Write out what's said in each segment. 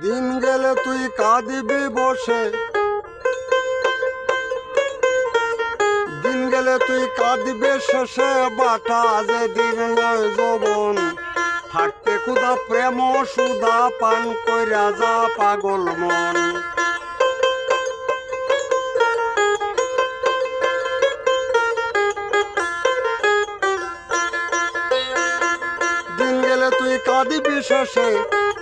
দিন গেলে তুই কাঁদিবি বসে, দিন গেলে তুই কাঁদিবে শেষে বাটা যে দিন নয় যৌবন, থাকতে ক্ষুধা প্রেম সুধা পান কইরা যা পাগল মন। দিন গেলে তুই কাঁদিবি শেষে,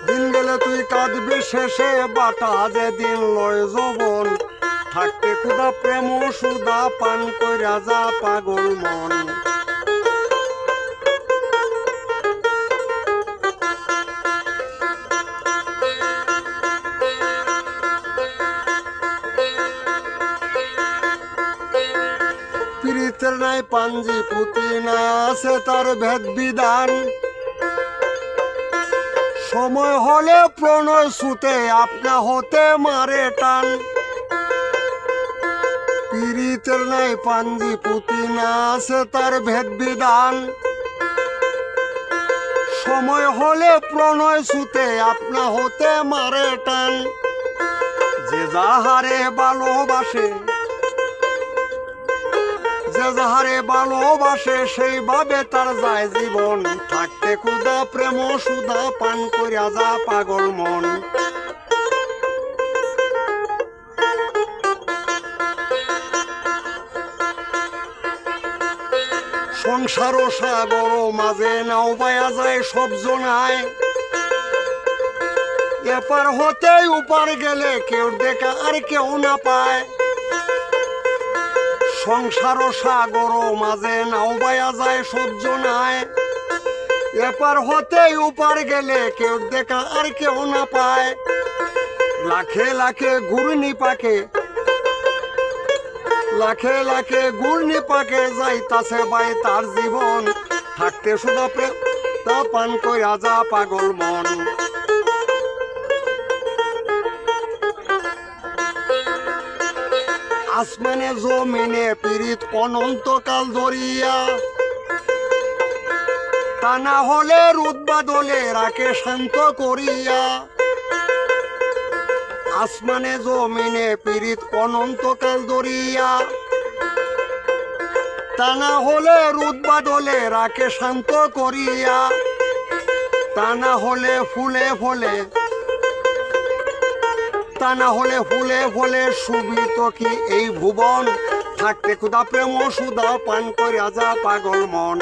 দিন গেলে তুই কাঁদবি শেষে বাটা যে দিন লয় যৌবন, থাকতে ক্ষুধা প্রেম সুধা পান কইরা যা পাগল মন। পীড়িতের নাই পাঞ্জি পুঁতি না আছে তার ভেদ বিধান, সময় হলে প্রণয় সুতে আপনা হতে মারে টান। পীড়িতের নাই পাঞ্জি পুঁতি না আছে তার ভেদ বিধান, সময় হলে প্রণয় সুতে আপনা হতে মারে টান। যে যাহারে ভালোবাসে, যে যাহারে ভালোবাসে সেইভাবে তার যায় জীবন, থাকতে ক্ষুধা প্রেম সুধা পান করিয়া যা পাগল মন। সংসার সাগর মাঝে নাও পায়া যায় সব জনায়, এপার হতে উপার গেলে কেউ দেখা আর কেউ না পায়। সংসার সাগর মাঝে নাও পায়া যায় সব জনায়, এপার হতে উপার গেলে কেউ দেখা আর কেউ না পায়। লাখে লাখে ঘূর্ণি পাকে, লাখে লাখে ঘূর্ণি পাকে যাইতাছে বাই তার জীবন, থাকতে শুধু প্রেম তা পান কইরা যা পাগল মন। আসমানে জমিনে পীড়িত অনন্তকাল ধরিয়া, তা না হলে রোদ বাদলে রাখে শান্ত করিয়া। আসমানে জমিনে পীড়িত অনন্তকাল ধরিয়া, তা না হলে রোদ বাদলে রাখে শান্ত করিয়া। তা না হলে ফুলে ফলে, তা না হলে ফুলে ফলে সুবিত কি এই ভুবন, থাকতে ক্ষুধা প্রেম সুধা পান করিয়া যা পাগল মন।